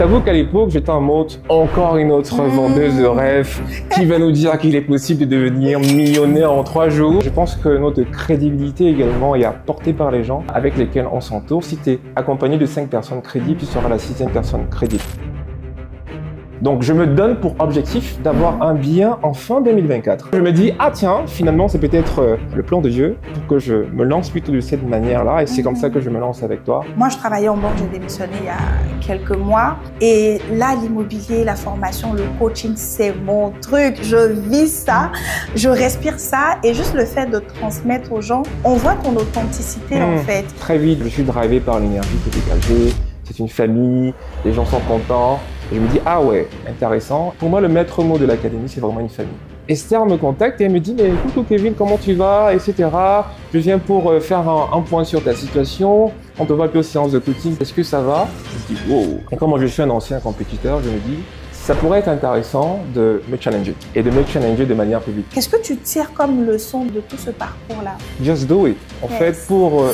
t'avoue qu'à l'époque, j'étais en mode encore une autre vendeuse de rêves qui va nous dire qu'il est possible de devenir millionnaire en 3 jours. Je pense que notre crédibilité également est apportée par les gens avec lesquels on s'entoure. Si tu es accompagné de 5 personnes crédibles, tu seras la 6e personne crédible. Donc, je me donne pour objectif d'avoir un bien en fin 2024. Je me dis, ah tiens, finalement, c'est peut-être le plan de Dieu pour que je me lance plutôt de cette manière-là. Et c'est comme ça que je me lance avec toi. Moi, je travaillais en banque, j'ai démissionné il y a quelques mois. Et là, l'immobilier, la formation, le coaching, c'est mon truc. Je vis ça, je respire ça. Et juste le fait de transmettre aux gens, on voit ton authenticité en fait. Très vite, je suis drivé par l'énergie qui est dégagée. C'est une famille, les gens sont contents. Et je me dis, ah ouais, intéressant. Pour moi, le maître mot de l'académie, c'est vraiment une famille. Esther me contacte et elle me dit, mais coucou Kevin, comment tu vas, etc. Je viens pour faire un point sur ta situation. On te voit plus aux séances de coaching. Est-ce que ça va? Je dis, wow. Et comme moi, je suis un ancien compétiteur, je me dis, ça pourrait être intéressant de me challenger et de me challenger de manière publique. Qu'est-ce que tu tires comme leçon de tout ce parcours-là? Just do it. En fait, pour...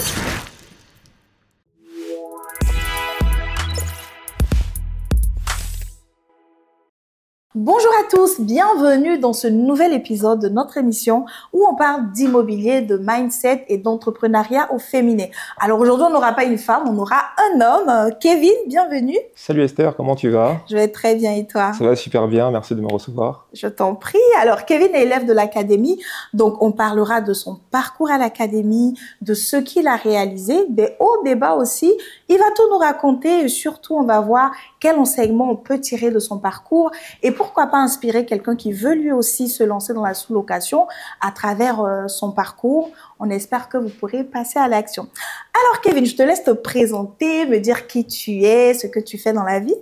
Bonjour à tous, bienvenue dans ce nouvel épisode de notre émission où on parle d'immobilier, de mindset et d'entrepreneuriat au féminin. Alors aujourd'hui, on n'aura pas une femme, on aura un homme. Kevin, bienvenue. Salut Esther, comment tu vas? Je vais très bien et toi? Ça va super bien, merci de me recevoir. Je t'en prie. Alors Kevin est élève de l'académie, donc on parlera de son parcours à l'académie, de ce qu'il a réalisé, des hauts débats aussi. Il va tout nous raconter et surtout on va voir quel enseignement on peut tirer de son parcours et pourquoi pas inspirer quelqu'un qui veut lui aussi se lancer dans la sous-location à travers son parcours. On espère que vous pourrez passer à l'action. Alors Kevin, je te laisse te présenter, me dire qui tu es, ce que tu fais dans la vie.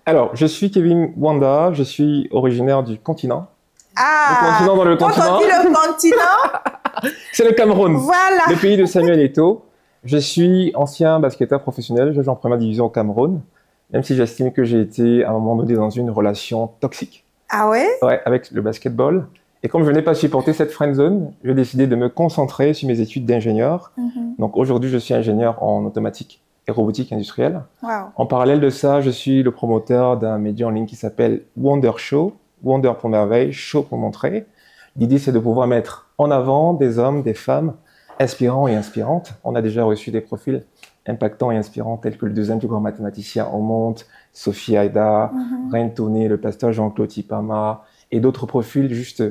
Alors, je suis Kevin Wanda, je suis originaire du continent. Ah, le continent dans le continent. Quand on dit le continent, c'est le Cameroun, voilà. Le pays de Samuel Eto'o. Je suis ancien basketteur professionnel, je joue en première division au Cameroun, même si j'estime que j'ai été à un moment donné dans une relation toxique. Ah ouais? Ouais, avec le basketball. Et comme je n'ai pas supporté cette friend zone, j'ai décidé de me concentrer sur mes études d'ingénieur. Donc aujourd'hui, je suis ingénieur en automatique et robotique industrielle. Wow. En parallèle de ça, je suis le promoteur d'un média en ligne qui s'appelle Wonder Show. Wonder pour merveille, show pour montrer. L'idée, c'est de pouvoir mettre en avant des hommes, des femmes inspirants et inspirantes. On a déjà reçu des profils impactants et inspirants tels que le deuxième plus grand mathématicien au monde, Sophie Haïda, Reine Toné, le pasteur Jean-Claude Tipama et d'autres profils juste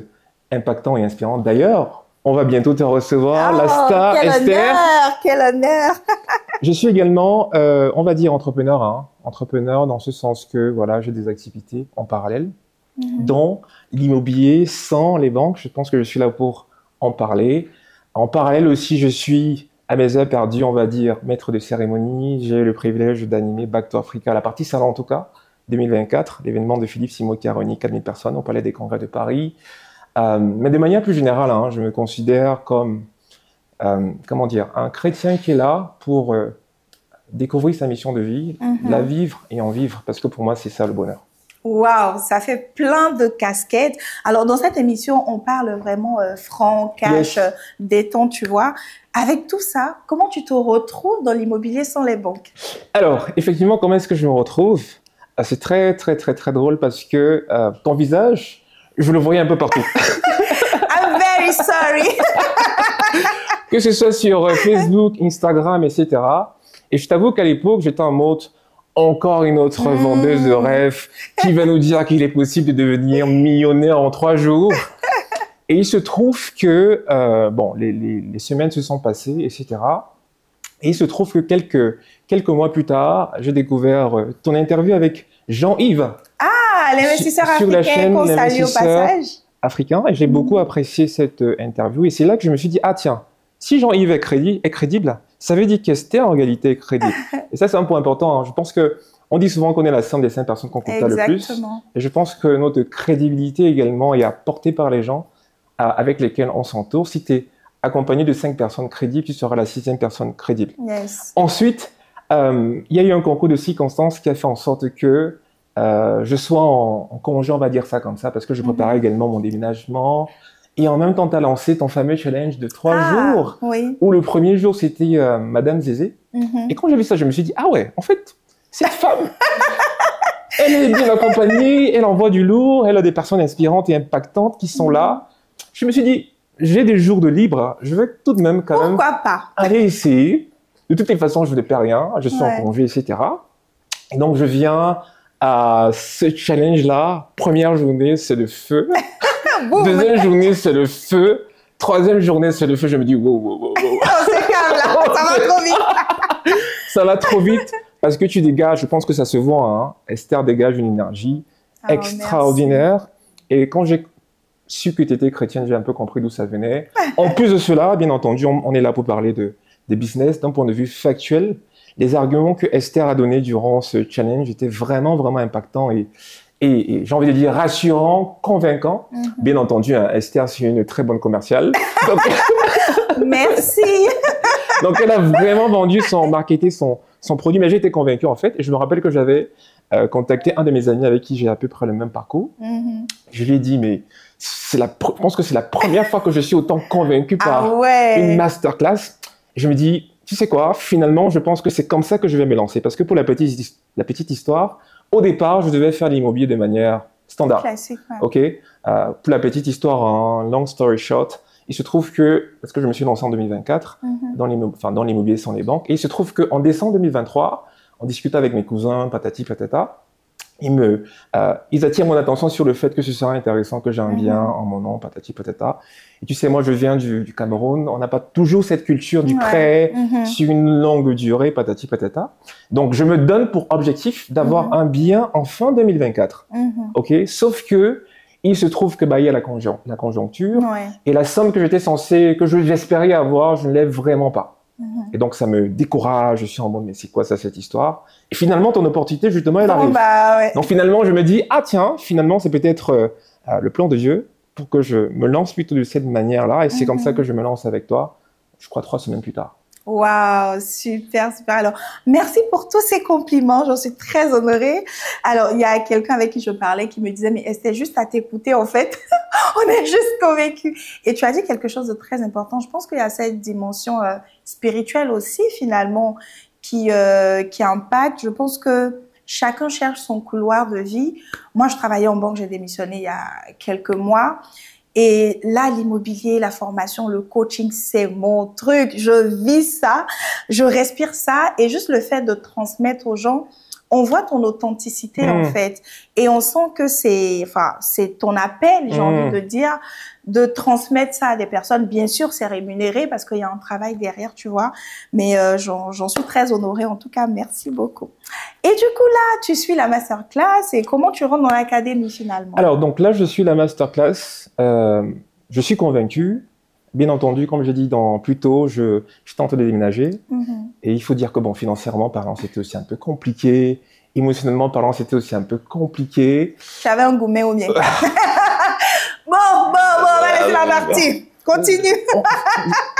impactants et inspirants. D'ailleurs, on va bientôt te recevoir, la star Esther. Quel honneur! Je suis également, on va dire entrepreneur, entrepreneur dans ce sens que voilà, j'ai des activités en parallèle, dont l'immobilier sans les banques. Je pense que je suis là pour en parler. En parallèle aussi, je suis à mes heures perdues, on va dire, maître de cérémonie. J'ai eu le privilège d'animer Back to Africa, la partie salon en tout cas, 2024, l'événement de Philippe Simo qui a réuni 4000 personnes au Palais des Congrès de Paris. Mais de manière plus générale, je me considère comme, comment dire, un chrétien qui est là pour découvrir sa mission de vie, la vivre et en vivre, parce que pour moi, c'est ça le bonheur. Waouh, ça fait plein de casquettes. Alors, dans cette émission, on parle vraiment franc, cash, détente, tu vois. Avec tout ça, comment tu te retrouves dans l'immobilier sans les banques? Alors, effectivement, comment est-ce que je me retrouve? C'est très, très, très, très drôle parce que ton visage, je le voyais un peu partout. I'm very sorry. Que ce soit sur Facebook, Instagram, etc. Et je t'avoue qu'à l'époque, j'étais en mode encore une autre vendeuse de rêves qui va nous dire qu'il est possible de devenir millionnaire en 3 jours. Et il se trouve que, bon, les semaines se sont passées, etc. Et il se trouve que quelques mois plus tard, j'ai découvert ton interview avec Jean-Yves. Ah, l'investisseur africain qu'on salue au passage. Africain. Et j'ai beaucoup apprécié cette interview. Et c'est là que je me suis dit, ah tiens, si Jean-Yves est crédible, ça veut dire qu'Esther en réalité est crédible. Et ça, c'est un point important. Je pense que on dit souvent qu'on est la somme des 5 personnes qu'on contacte le plus. Et je pense que notre crédibilité également est apportée par les gens avec lesquels on s'entoure. Si tu es accompagné de 5 personnes crédibles, tu seras la 6e personne crédible. Yes. Ensuite, il y a eu un concours de circonstances qui a fait en sorte que je sois en congé, on va dire ça comme ça, parce que je préparais également mon déménagement. Et en même temps, tu as lancé ton fameux challenge de 3 jours, où le premier jour, c'était Madame Zézé. Et quand j'ai vu ça, je me suis dit, ah ouais, en fait, cette femme, Elle est bien accompagnée, elle envoie du lourd, elle a des personnes inspirantes et impactantes qui sont là. Je me suis dit, j'ai des jours de libre, je vais tout de même Pourquoi pas aller essayer. De toutes les façons, je ne perds rien, je suis en congé, etc. Et donc, je viens à ce challenge-là. Première journée, c'est le feu. Deuxième journée, c'est le feu. Troisième journée, c'est le feu. Je me dis, wow. C'est calme là, ça va trop vite. Ça va trop vite parce que tu dégages, je pense que ça se voit, hein. Esther dégage une énergie extraordinaire. Merci. Et quand j'ai su que tu étais chrétienne, j'ai un peu compris d'où ça venait. En plus de cela, bien entendu, on est là pour parler des business d'un point de vue factuel. Les arguments que Esther a donnés durant ce challenge étaient vraiment impactants et j'ai envie de dire rassurants, convaincants. Bien entendu, hein, Esther, c'est une très bonne commerciale. Donc, merci. Donc, elle a vraiment vendu marketé son produit, mais j'ai été convaincu en fait. Et je me rappelle que j'avais contacté un de mes amis avec qui j'ai à peu près le même parcours. Je lui ai dit, mais je pense que c'est la première fois que je suis autant convaincu par une masterclass. Et je me dis, tu sais quoi, finalement, je pense que c'est comme ça que je vais me lancer. Parce que pour la petite histoire, au départ, je devais faire l'immobilier de manière standard. Classique, ouais. OK. Pour la petite histoire, en long story short, il se trouve que, parce que je me suis lancé en 2024, dans l'immobilier sans les banques, et il se trouve qu'en décembre 2023, en discutant avec mes cousins, patati patata, ils attirent mon attention sur le fait que ce serait intéressant que j'ai un bien en mon nom, patati patata. Et tu sais, moi, je viens du Cameroun. On n'a pas toujours cette culture du prêt sur une longue durée, patati patata. Donc, je me donne pour objectif d'avoir un bien en fin 2024. OK? Sauf que, il se trouve que, il y a la conjoncture. Et la somme que j'espérais avoir, je ne l'ai vraiment pas. Et donc, ça me décourage. Je suis en mode, mais c'est quoi ça, cette histoire? Et finalement, ton opportunité, justement, elle arrive. Donc, finalement, je me dis, ah tiens, finalement, c'est peut-être le plan de Dieu pour que je me lance plutôt de cette manière-là. Et c'est comme ça que je me lance avec toi, je crois 3 semaines plus tard. Waouh, super. Alors, merci pour tous ces compliments. J'en suis très honorée. Alors, il y a quelqu'un avec qui je parlais qui me disait, mais c'était juste à t'écouter, en fait. On est juste convaincus. Et tu as dit quelque chose de très important. Je pense qu'il y a cette dimension spirituelle aussi, finalement, qui impacte. Je pense que chacun cherche son couloir de vie. Moi, je travaillais en banque, j'ai démissionné il y a quelques mois. Et là, l'immobilier, la formation, le coaching, c'est mon truc. Je vis ça, je respire ça. Et juste le fait de transmettre aux gens, on voit ton authenticité, en fait. Et on sent que c'est ton appel, j'ai envie de dire, de transmettre ça à des personnes. Bien sûr, c'est rémunéré parce qu'il y a un travail derrière, tu vois. Mais j'en suis très honorée. En tout cas, merci beaucoup. Et du coup, là, tu suis la masterclass. Et comment tu rentres dans l'académie, finalement? Alors, donc là, je suis la masterclass. Je suis convaincu. Bien entendu, comme j'ai dit plus tôt, je tente de déménager. Et il faut dire que, financièrement parlant, c'était aussi un peu compliqué. Émotionnellement parlant, c'était aussi un peu compliqué. J'avais un gourmet au mien. Bon, on va laisser la partie. Continue.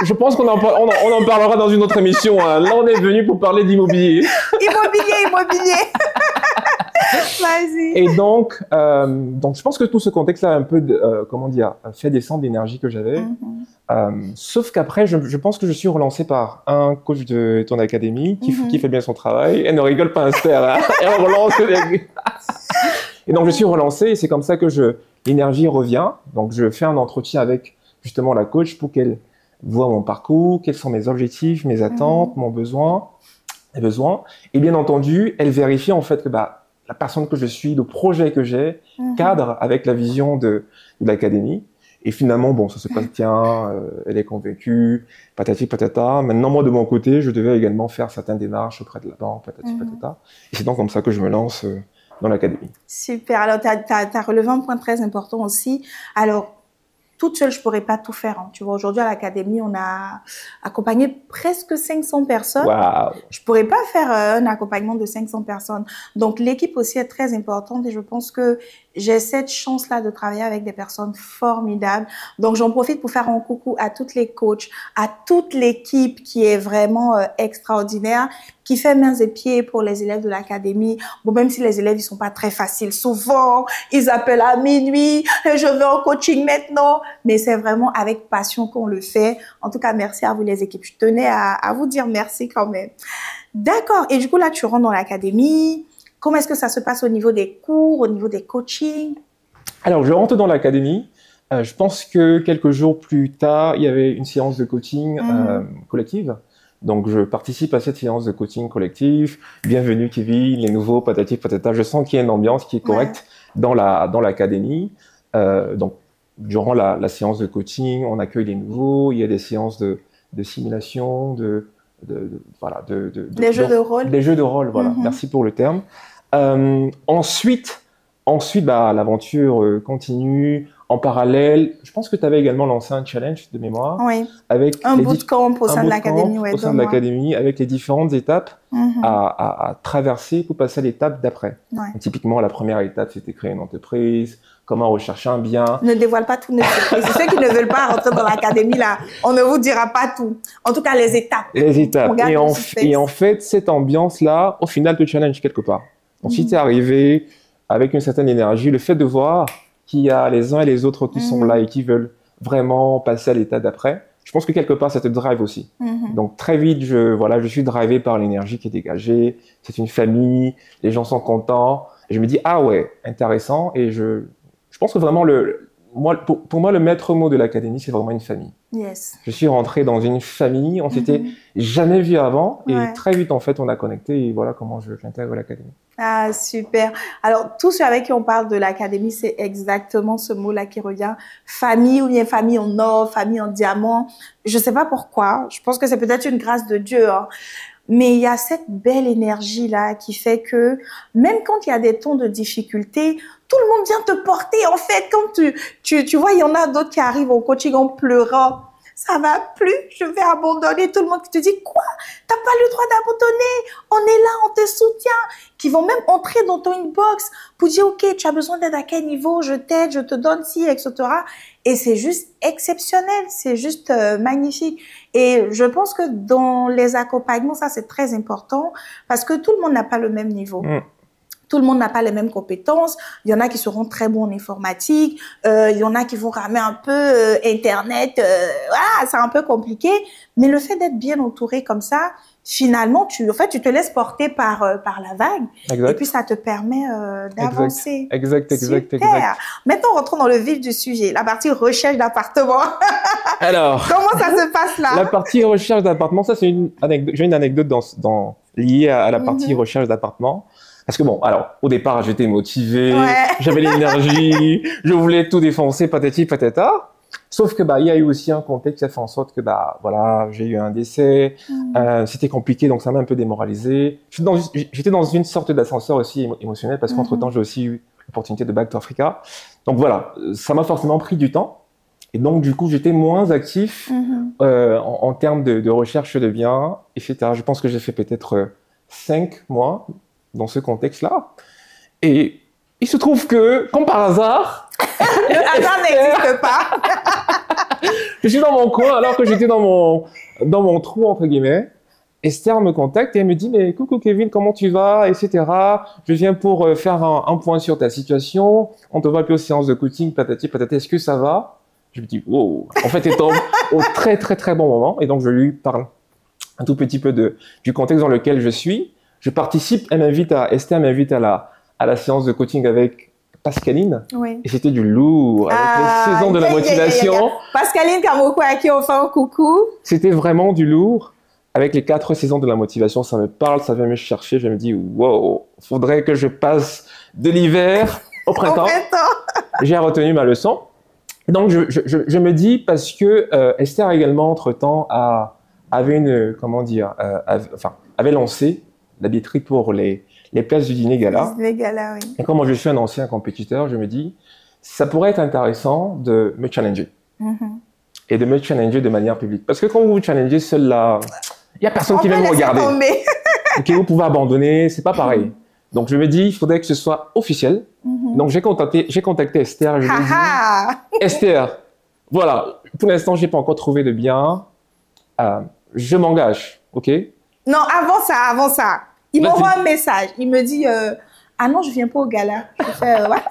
Je pense qu'on en parlera dans une autre émission. Hein. Là, on est venu pour parler d'immobilier. Immobilier. Vas-y. Et donc, je pense que tout ce contexte-là a un peu, fait descendre l'énergie que j'avais. Sauf qu'après, je pense que je suis relancé par un coach de ton académie qui fait bien son travail. Elle ne rigole pas, Esther. Hein. Elle relance. Et donc, je suis relancé et c'est comme ça que l'énergie revient. Donc, je fais un entretien avec justement la coach pour qu'elle voit mon parcours, quels sont mes objectifs, mes attentes, mes besoins. Et bien entendu, elle vérifie en fait que la personne que je suis, le projet que j'ai, cadre avec la vision de l'académie. Et finalement, ça se passe bien, elle est convaincue, patati patata. Maintenant, moi, de mon côté, je devais également faire certaines démarches auprès de la banque, patati patata. Et c'est donc comme ça que je me lance dans l'académie. Super. Alors, tu as relevé un point très important aussi. Alors, toute seule, je pourrais pas tout faire. Hein. Tu vois, aujourd'hui, à l'académie, on a accompagné presque 500 personnes. Wow. Je pourrais pas faire un accompagnement de 500 personnes. Donc, l'équipe aussi est très importante et je pense que j'ai cette chance-là de travailler avec des personnes formidables. Donc, j'en profite pour faire un coucou à toutes les coachs, à toute l'équipe qui est vraiment extraordinaire, qui fait mains et pieds pour les élèves de l'académie. Bon, même si les élèves, ils sont pas très faciles, souvent, ils appellent à minuit, je veux un coaching maintenant. Mais c'est vraiment avec passion qu'on le fait. En tout cas, merci à vous les équipes. Je tenais à vous dire merci quand même. D'accord. Et du coup, là, tu rentres dans l'académie. Comment est-ce que ça se passe au niveau des cours, au niveau des coachings? Alors, je rentre dans l'académie. Je pense que quelques jours plus tard, il y avait une séance de coaching collective. Donc, je participe à cette séance de coaching collectif. Bienvenue, Kevin, les nouveaux, patati patata. Je sens qu'il y a une ambiance qui est correcte dans l'académie. Donc, durant la séance de coaching, on accueille les nouveaux. Il y a des séances de simulation, des jeux de rôle. Des jeux de rôle, voilà. Merci pour le terme. Ensuite, l'aventure continue. En parallèle, je pense que tu avais également lancé un challenge de mémoire. Oui. Avec un bootcamp au sein de l'académie. Au sein de l'académie, avec les différentes étapes à traverser pour passer à l'étape d'après. Ouais. Typiquement, la première étape, c'était créer une entreprise, comment rechercher un bien. Ne dévoile pas tout. C'est ceux qui ne veulent pas rentrer dans l'académie, là, on ne vous dira pas tout. En tout cas, les étapes. Les étapes. Et en fait, cette ambiance-là, au final, te challenge quelque part. Donc, si tu es arrivé avec une certaine énergie, le fait de voir qu'il y a les uns et les autres qui sont là et qui veulent vraiment passer à l'état d'après, je pense que quelque part, ça te drive aussi. Donc, très vite, je suis drivé par l'énergie qui est dégagée. C'est une famille, les gens sont contents. Et je me dis, ah ouais, intéressant. Et je pense que vraiment, pour moi, le maître mot de l'académie, c'est vraiment une famille. Yes. Je suis rentré dans une famille, on s'était jamais vu avant. Et très vite, en fait, on a connecté. Et voilà comment j'intègre l'académie. Ah, super. Alors, tous ceux avec qui on parle de l'académie, c'est exactement ce mot-là qui revient. Famille ou bien famille en or, famille en diamant. Je sais pas pourquoi. Je pense que c'est peut-être une grâce de Dieu, hein. Mais il y a cette belle énergie-là qui fait que même quand il y a des tons de difficulté, tout le monde vient te porter. En fait, quand tu vois, il y en a d'autres qui arrivent au coaching en pleurant. Ça va plus, je vais abandonner. Tout le monde qui te dit, quoi? T'as pas le droit d'abandonner. On est là, on te soutient. Qui vont même entrer dans ton inbox pour dire, OK, tu as besoin d'aide à quel niveau? Je t'aide, je te donne ci, etc. Et c'est juste exceptionnel. C'est juste magnifique. Et je pense que dans les accompagnements, ça, c'est très important parce que tout le monde n'a pas le même niveau. Tout le monde n'a pas les mêmes compétences. Il y en a qui seront très bons en informatique. Il y en a qui vont ramer un peu Internet. Voilà, c'est un peu compliqué. Mais le fait d'être bien entouré comme ça, finalement, tu te laisses porter par la vague. Exact. Et puis, ça te permet d'avancer. Exact. Maintenant, rentrons dans le vif du sujet. La partie recherche d'appartement. Alors. Comment ça se passe là? La partie recherche d'appartement, ça, c'est une anecdote. J'ai une anecdote liée à la partie recherche d'appartement. Parce que bon, alors, au départ, j'étais motivé, j'avais l'énergie, je voulais tout défoncer, patati patata. Sauf que, il y a eu aussi un contexte qui a fait en sorte que, voilà, j'ai eu un décès, c'était compliqué, donc ça m'a un peu démoralisé. J'étais dans une sorte d'ascenseur aussi émotionnel parce qu'entre-temps, j'ai aussi eu l'opportunité de Back to Africa. Donc voilà, ça m'a forcément pris du temps. Et donc, du coup, j'étais moins actif en termes de recherche de biens, etc. Je pense que j'ai fait peut-être 5 mois dans ce contexte-là. Et il se trouve que, comme par hasard... Le hasard n'existe pas. Je suis dans mon coin, alors que j'étais dans mon trou, entre guillemets. Esther me contacte et elle me dit, mais coucou Kevin, comment tu vas, etc. Je viens pour faire un point sur ta situation. On te voit plus aux séances de coaching, patati patata, est-ce que ça va? Je me dis, wow. En fait, elle tombe au très, très, très bon moment. Et donc, je lui parle un tout petit peu du contexte dans lequel je suis. Je participe, Esther m'invite à la séance de coaching avec Pascaline. Oui. Et c'était du lourd, avec les saisons de la motivation. Pascaline Kamoko, à qui on fait un coucou. C'était vraiment du lourd. Avec les 4 saisons de la motivation, ça me parle, ça vient me chercher. Je me dis, wow, faudrait que je passe de l'hiver au printemps. J'ai retenu ma leçon. Donc, je me dis, parce que Esther également, entre-temps, avait lancé la billetterie pour les places du dîner gala. Les galas, oui. Et comme moi, je suis un ancien compétiteur, je me dis, ça pourrait être intéressant de me challenger. Et de me challenger de manière publique. Parce que quand vous vous challengez seul là, il n'y a personne qui vient me regarder. Ok, vous pouvez abandonner, c'est pas pareil. Donc, je me dis, il faudrait que ce soit officiel. Donc, j'ai contacté Esther. Je lui ai dit, Esther, voilà, pour l'instant, je n'ai pas encore trouvé de bien. Je m'engage, ok? Non, avant ça. Il m'envoie un message. Il me dit, ah non, je viens pas au gala. Je fais, what?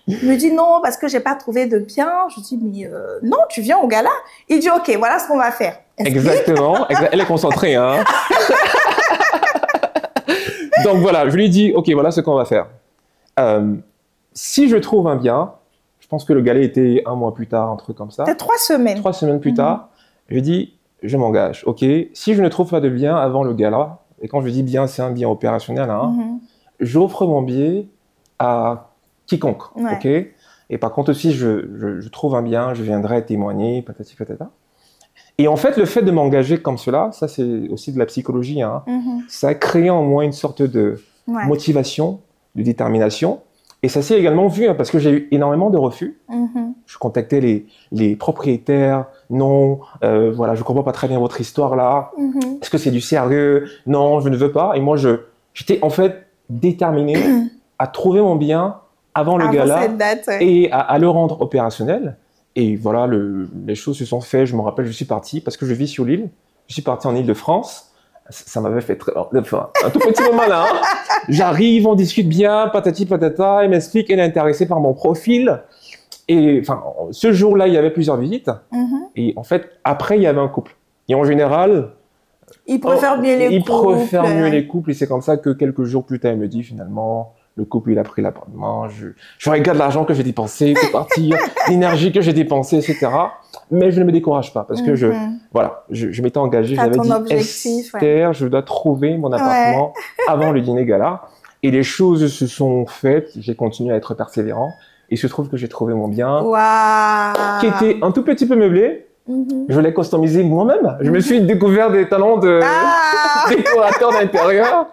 Il me dit, non, parce que j'ai pas trouvé de bien. Je dis, mais non, tu viens au gala. Il dit, ok, voilà ce qu'on va faire. Exactement. Elle est concentrée, hein. Donc voilà, je lui ai dit, ok, voilà ce qu'on va faire. Si je trouve un bien, je pense que le gala était 1 mois plus tard, un truc comme ça. C'était 3 semaines. 3 semaines plus tard, je lui ai dit, je m'engage. Ok, si je ne trouve pas de bien avant le gala, et quand je dis bien, c'est un bien opérationnel, hein, j'offre mon billet à quiconque. Ok. Et par contre, si je trouve un bien, je viendrai témoigner, patati patata. Et en fait, le fait de m'engager comme cela, ça c'est aussi de la psychologie, hein, ça a créé en moi une sorte de motivation, de détermination. Et ça s'est également vu, hein, parce que j'ai eu énormément de refus. Je contactais les propriétaires. Non, voilà, je comprends pas très bien votre histoire là. Est-ce que c'est du sérieux? Non, je ne veux pas. Et moi, j'étais en fait déterminé à trouver mon bien avant le gala cette date, et à le rendre opérationnel. Et voilà, les choses se sont faites. Je me rappelle, je suis parti parce que je vis sur l'île. Je suis parti en Île-de-France. Ça m'avait fait un tout petit moment là. Hein. J'arrive, on discute bien, patati patata. Il m'explique qu'elle est intéressée par mon profil. Et enfin, ce jour-là, il y avait plusieurs visites. Et en fait, après, il y avait un couple. Et en général, ils préfèrent mieux les couples. Ils préfèrent mieux les couples. Et c'est comme ça que quelques jours plus tard, il me dit finalement, le couple, il a pris l'appartement. Je regarde l'argent que j'ai dépensé pour partir, l'énergie que j'ai dépensée, etc. Mais je ne me décourage pas parce que je m'étais engagé. J'avais dit, Esther, je dois trouver mon appartement avant le dîner gala. Et les choses se sont faites. J'ai continué à être persévérant. Et il se trouve que j'ai trouvé mon bien, qui était un tout petit peu meublé. Je l'ai customisé moi-même. Je me suis découvert des talents de décorateur d'intérieur.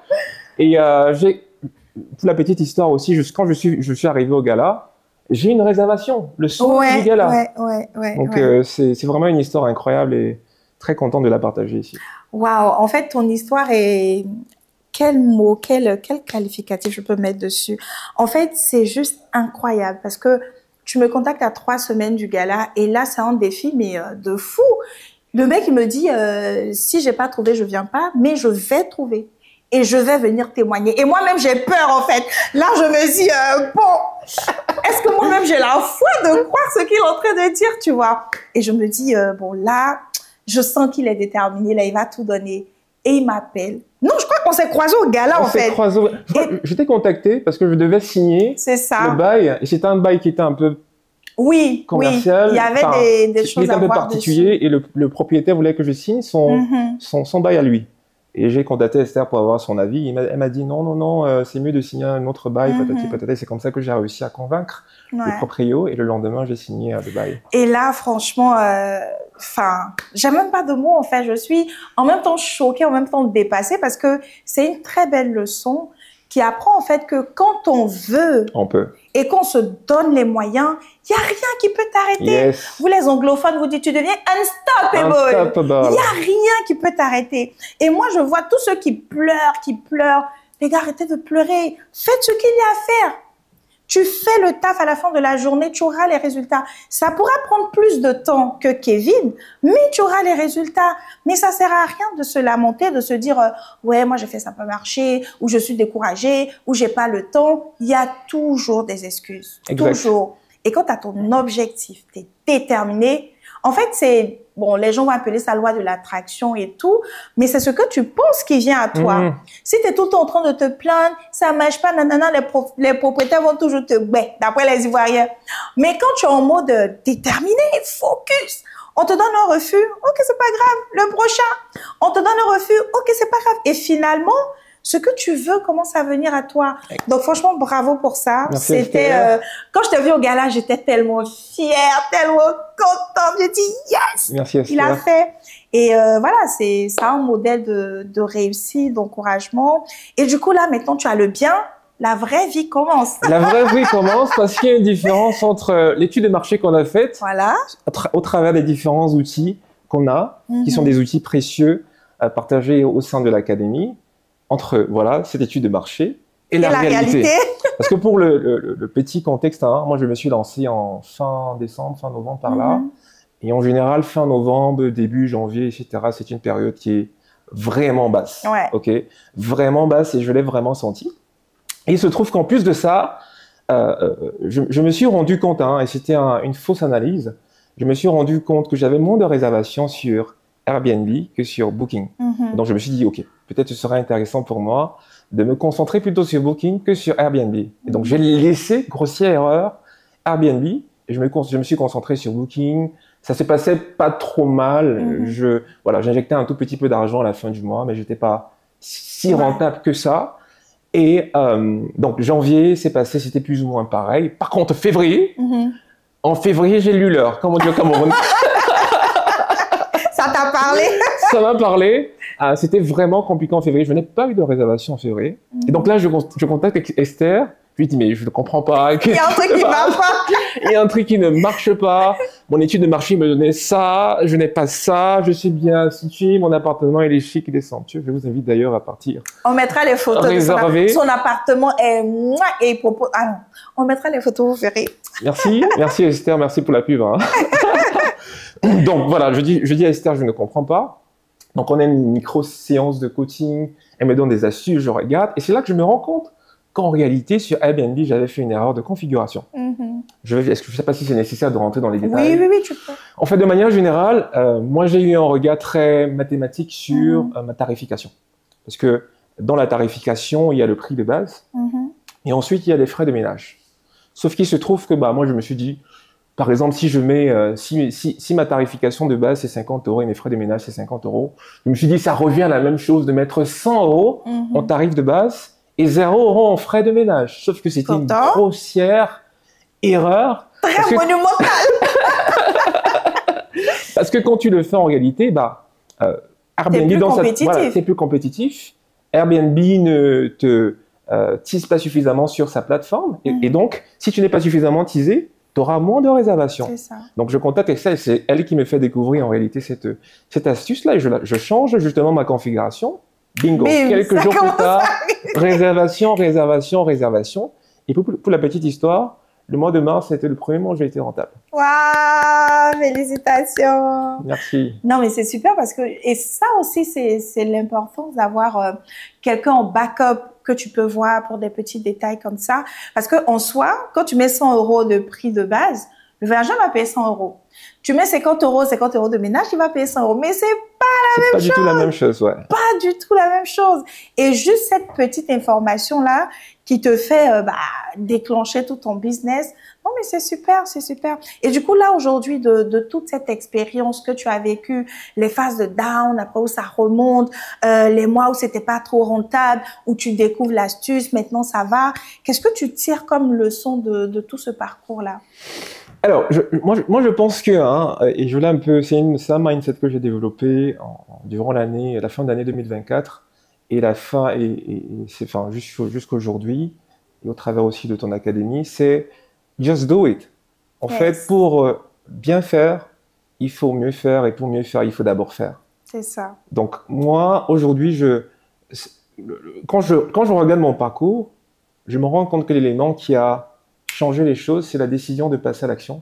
Et pour la petite histoire aussi, quand je suis arrivé au gala, j'ai une réservation, le soir du gala. Donc c'est vraiment une histoire incroyable et très content de la partager ici. Waouh, en fait, ton histoire est... Quel mot, quel qualificatif je peux mettre dessus? En fait, c'est juste incroyable parce que tu me contactes à 3 semaines du gala et là, c'est un défi, mais de fou. Le mec, il me dit, si j'ai pas trouvé, je viens pas, mais je vais trouver et je vais venir témoigner. Et moi-même, j'ai peur, en fait. Là, je me dis, bon, est-ce que moi-même, j'ai la foi de croire ce qu'il est en train de dire, tu vois? Et je me dis, bon, là, je sens qu'il est déterminé, là, il va tout donner. Et il m'appelle. Non, je crois qu'on s'est croisés au gala, en fait. Je t'ai contacté parce que je devais signer le bail. Et c'était un bail qui était un peu commercial. Il y avait des choses à voir. Il était un peu particulier et le propriétaire voulait que je signe son bail à lui. Et j'ai contacté Esther pour avoir son avis. Elle m'a dit non, c'est mieux de signer un autre bail, patati patata. C'est comme ça que j'ai réussi à convaincre le proprio. Et le lendemain, j'ai signé le bail. Et là, franchement, j'ai même pas de mots, en fait. Je suis en même temps choquée, en même temps dépassée parce que c'est une très belle leçon qui apprend, en fait, que quand on veut, on peut. Et qu'on se donne les moyens, il n'y a rien qui peut t'arrêter. Yes. Vous, les anglophones, vous dites, tu deviens unstoppable. Il n'y a rien qui peut t'arrêter. Et moi, je vois tous ceux qui pleurent. Les gars, arrêtez de pleurer. Faites ce qu'il y a à faire. Tu fais le taf à la fin de la journée, tu auras les résultats. Ça pourra prendre plus de temps que Kevin, mais tu auras les résultats. Mais ça sert à rien de se lamenter, de se dire ouais, moi j'ai fait ça peut marcher, ou je suis découragé, ou j'ai pas le temps. Il y a toujours des excuses. Exact. Toujours. Et quand tu as ton objectif, tu es déterminé. En fait, c'est, bon, les gens vont appeler ça loi de l'attraction et tout, mais c'est ce que tu penses qui vient à toi. Si tu es tout le temps en train de te plaindre, ça marche pas, nanana, les propriétaires vont toujours te baie, d'après les Ivoiriens. Mais quand tu es en mode déterminé, focus, on te donne un refus, ok, c'est pas grave, le prochain. On te donne un refus, ok, c'est pas grave. Et finalement, ce que tu veux commence à venir à toi. Donc, franchement, bravo pour ça. C'était, quand je t'ai vu au gala, j'étais tellement fière, tellement contente. J'ai dit, yes! Merci, il a fait. Et voilà, c'est ça un modèle de réussite, d'encouragement. Et du coup, là, maintenant, tu as le bien. La vraie vie commence. La vraie vie commence parce qu'il y a une différence entre l'étude de marché qu'on a faite, voilà, au travers des différents outils qu'on a, qui sont des outils précieux partagés au sein de l'académie, entre voilà cette étude de marché et la réalité. Parce que pour le petit contexte, hein, moi je me suis lancé en fin décembre, fin novembre par là, et en général fin novembre, début janvier, etc. C'est une période qui est vraiment basse, vraiment basse, et je l'ai vraiment senti. Et il se trouve qu'en plus de ça, je me suis rendu compte, hein, et c'était une fausse analyse, je me suis rendu compte que j'avais moins de réservations sur Airbnb que sur Booking. Donc je me suis dit, ok, peut-être ce sera intéressant pour moi de me concentrer plutôt sur Booking que sur Airbnb. Et donc, j'ai laissé, grossière erreur, Airbnb, et je me suis concentré sur Booking. Ça se passait pas trop mal. J'injectais un tout petit peu d'argent à la fin du mois, mais j'étais pas si rentable que ça. Et donc, janvier, c'est passé, c'était plus ou moins pareil. Par contre, février, en février, j'ai lu l'heure, comme on dit au Cameroun. Ça t'a parlé? Ça m'a parlé. C'était vraiment compliqué en février. Je n'ai pas eu de réservation en février. Et donc là, je contacte Esther. Je lui dis, mais je ne comprends pas. Il y a un truc qui ne va pas. Il y a un truc qui ne marche pas. Mon étude de marché me donnait ça. Je n'ai pas ça. Je suis bien situé. Mon appartement, il est chic, il est somptueux. Je vous invite d'ailleurs à partir. On mettra les photos de son appartement. Et il propose... Ah non, on mettra les photos, vous verrez. Merci. Merci Esther. Merci pour la pub. Hein. Donc voilà, je dis à Esther, je ne comprends pas. Donc on a une micro-séance de coaching. Elle me donne des astuces, je regarde. Et c'est là que je me rends compte qu'en réalité, sur Airbnb, j'avais fait une erreur de configuration. Je ne sais pas si c'est nécessaire de rentrer dans les détails. Oui, tu peux. En fait, de manière générale, moi, j'ai eu un regard très mathématique sur ma tarification. Parce que dans la tarification, il y a le prix de base. Et ensuite, il y a les frais de ménage. Sauf qu'il se trouve que moi, je me suis dit, par exemple, si je mets, si ma tarification de base, c'est 50 € et mes frais de ménage, c'est 50 €, je me suis dit, ça revient à la même chose de mettre 100 € en tarif de base et 0 € en frais de ménage. Sauf que c'était une grossière erreur. Très monumentale. Parce que quand tu le fais en réalité, Airbnb, c'est plus compétitif. Airbnb ne te tease pas suffisamment sur sa plateforme. Et donc, si tu n'es pas suffisamment teasé, tu auras moins de réservations. C'est ça. Donc, je contacte Excel et c'est elle qui me fait découvrir en réalité cette astuce-là. Et je change justement ma configuration. Bingo. Quelques jours plus tard, réservation. Et pour la petite histoire, le mois de mars, c'était le premier mois où j'ai été rentable. Waouh, félicitations. Merci. Non, mais c'est super parce que, et ça aussi, c'est l'importance d'avoir quelqu'un en backup que tu peux voir pour des petits détails comme ça. Parce que en soi, quand tu mets 100 € de prix de base, le voyageur va payer 100 €. Tu mets 50 € de ménage, il va payer 100 €. Mais c'est pas la même chose. C'est pas du tout la même chose, ouais. Pas du tout la même chose. Et juste cette petite information-là qui te fait déclencher tout ton business. Non, mais c'est super, c'est super. Et du coup, là, aujourd'hui, de toute cette expérience que tu as vécue, les phases de down, après où ça remonte, les mois où c'était pas trop rentable, où tu découvres l'astuce, maintenant ça va. Qu'est-ce que tu tires comme leçon de tout ce parcours-là? Alors, moi, je pense que, et je l'ai un peu, c'est un mindset que j'ai développé durant l'année, la fin d'année 2024, et jusqu'aujourd'hui, et au travers aussi de ton académie, c'est just do it. En fait, pour bien faire, il faut mieux faire, et pour mieux faire, il faut d'abord faire. C'est ça. Donc, moi, aujourd'hui, quand je regarde mon parcours, je me rends compte que l'élément qui a changer les choses, c'est la décision de passer à l'action,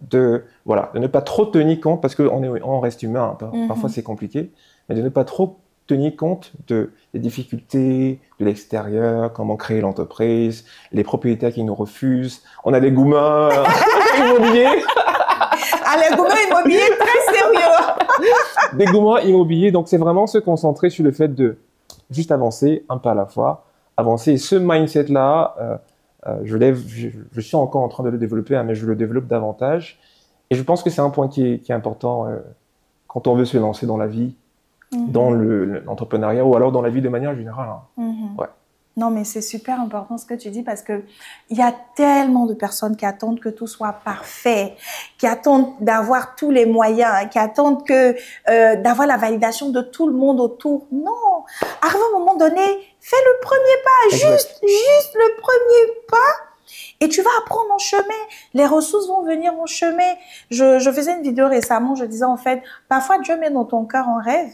de ne pas trop tenir compte, parce qu'on reste humain, parfois c'est compliqué, mais de ne pas trop tenir compte des difficultés de l'extérieur, comment créer l'entreprise, les propriétaires qui nous refusent, on a des gourmands immobiliers. Les gourmands immobiliers, très sérieux. Des gourmands immobiliers, donc c'est vraiment se concentrer sur le fait de juste avancer, un pas à la fois, avancer, et ce mindset-là, je suis encore en train de le développer, mais je le développe davantage. Et je pense que c'est un point qui est important quand on veut se lancer dans la vie, dans l'entrepreneuriat ou alors dans la vie de manière générale. Ouais. Non, mais c'est super important ce que tu dis parce que il y a tellement de personnes qui attendent que tout soit parfait, qui attendent d'avoir tous les moyens, qui attendent d'avoir la validation de tout le monde autour. Non, arrive à un moment donné, fais le premier pas, juste le premier pas. Et tu vas apprendre en chemin. Les ressources vont venir en chemin. Je faisais une vidéo récemment, je disais en fait, parfois Dieu met dans ton cœur un rêve.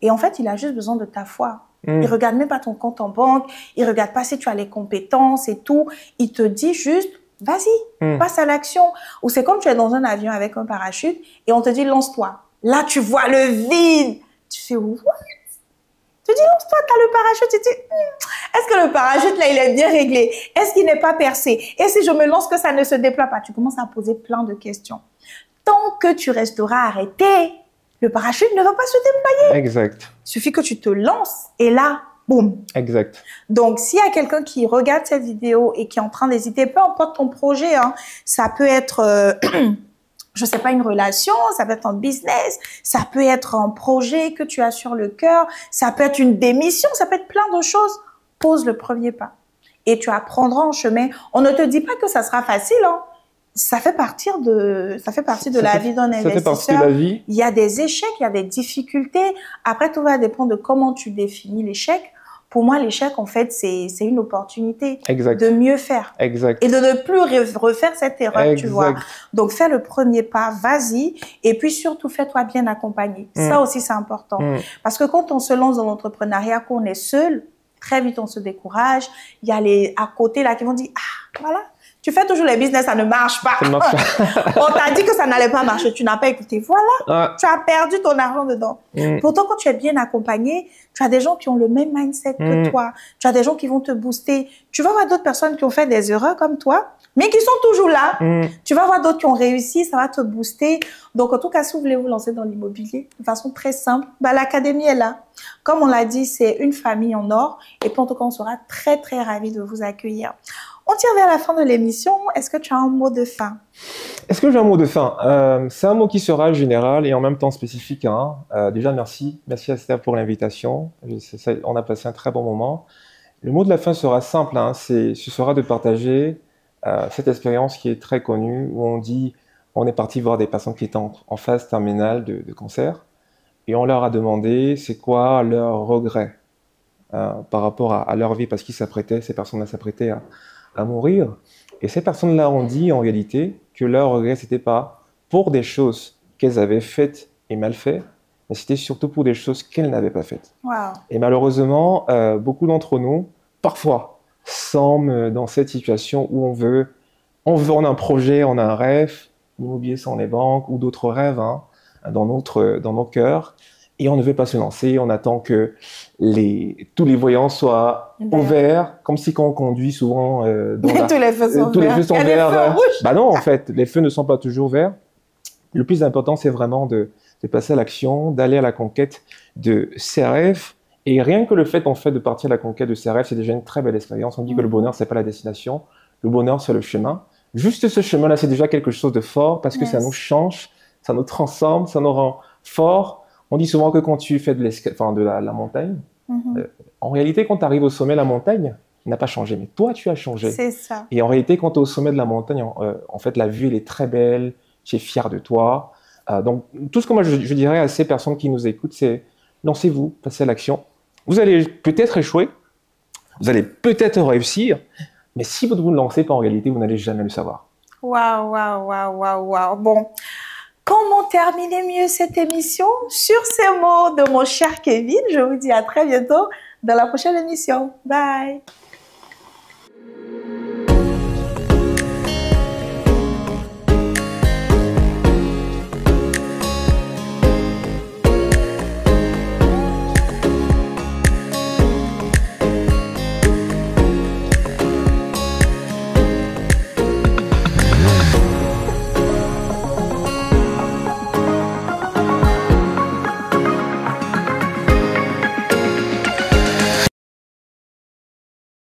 Et en fait, il a juste besoin de ta foi. Il regarde même pas ton compte en banque, il regarde pas si tu as les compétences et tout. Il te dit juste, vas-y, passe à l'action. Ou c'est comme tu es dans un avion avec un parachute et on te dit, lance-toi. Là, tu vois le vide. Tu fais, what? Tu dis, lance-toi, t'as le parachute. Tu dis, est-ce que le parachute, là, il est bien réglé? Est-ce qu'il n'est pas percé? Et si je me lance que ça ne se déploie pas? Tu commences à poser plein de questions. Tant que tu resteras arrêté, le parachute ne va pas se déployer. Exact. Il suffit que tu te lances et là, boum. Exact. Donc, s'il y a quelqu'un qui regarde cette vidéo et qui est en train d'hésiter, peu importe ton projet, hein, ça peut être, je sais pas, une relation, ça peut être un business, ça peut être un projet que tu as sur le cœur, ça peut être une démission, ça peut être plein de choses. Pose le premier pas et tu apprendras en chemin. On ne te dit pas que ça sera facile, hein. Ça fait partie de la vie d'un investisseur. Ça fait partie de la vie. Il y a des échecs, il y a des difficultés. Après, tout va dépendre de comment tu définis l'échec. Pour moi, l'échec, en fait, c'est une opportunité de mieux faire. Exact. Et de ne plus refaire cette erreur, tu vois. Donc, fais le premier pas, vas-y. Et puis, surtout, fais-toi bien accompagner. Ça aussi, c'est important. Parce que quand on se lance dans l'entrepreneuriat, qu'on est seul, très vite, on se décourage. Il y a les à côté, là, qui vont dire, ah, voilà. Tu fais toujours les business, ça ne marche pas. On t'a dit que ça n'allait pas marcher, tu n'as pas écouté. Voilà, tu as perdu ton argent dedans. Pourtant, quand tu es bien accompagné, tu as des gens qui ont le même mindset que toi. Tu as des gens qui vont te booster. Tu vas voir d'autres personnes qui ont fait des erreurs comme toi, mais qui sont toujours là. Tu vas voir d'autres qui ont réussi, ça va te booster. Donc, en tout cas, si vous voulez vous lancer dans l'immobilier de façon très simple, bah, l'académie est là. Comme on l'a dit, c'est une famille en or. Et puis, en tout cas, on sera très, très ravis de vous accueillir. On tire vers la fin de l'émission. Est-ce que tu as un mot de fin? Est-ce que j'ai un mot de fin? C'est un mot qui sera général et en même temps spécifique. Hein. Déjà, merci. Merci à Steph pour l'invitation. On a passé un très bon moment. Le mot de la fin sera simple. Hein. Ce sera de partager cette expérience qui est très connue où on est parti voir des personnes qui étaient en phase terminale de cancer et on leur a demandé c'est quoi leur regret par rapport à leur vie parce ces personnes-là s'apprêtaient à mourir. Et ces personnes-là ont dit en réalité que leur regret, c'était pas pour des choses qu'elles avaient faites et mal faites, mais c'était surtout pour des choses qu'elles n'avaient pas faites. Wow. Et malheureusement, beaucoup d'entre nous, parfois, sommes dans cette situation où on a un projet, on a un rêve, l'immobilier sans les banques ou d'autres rêves hein, dans nos cœurs, et on ne veut pas se lancer, on attend que tous les voyants soient ouverts, comme si quand on conduit souvent tous les feux sont tous les feux sont verts. Bah non, en fait, les feux ne sont pas toujours verts. Le plus important, c'est vraiment de passer à l'action, d'aller à la conquête de ses rêves. Et rien que le fait, en fait, de partir à la conquête de ses rêves, c'est déjà une très belle expérience. On dit que le bonheur, c'est pas la destination. Le bonheur, c'est le chemin. Juste ce chemin-là, c'est déjà quelque chose de fort parce que ça nous change, ça nous transforme, ça nous rend forts. On dit souvent que quand tu fais de la montagne, en réalité, quand tu arrives au sommet de la montagne, il n'a pas changé, mais toi, tu as changé. C'est ça. Et en réalité, quand tu es au sommet de la montagne, en fait, la vue, elle est très belle, tu es fier de toi. Donc, tout ce que moi, je dirais à ces personnes qui nous écoutent, c'est lancez-vous, passez à l'action. Vous allez peut-être échouer, vous allez peut-être réussir, mais si vous ne vous lancez pas en réalité, vous n'allez jamais le savoir. Waouh, waouh, waouh, waouh, waouh. Bon. Comment terminer mieux cette émission? Sur ces mots de mon cher Kevin, je vous dis à très bientôt dans la prochaine émission. Bye!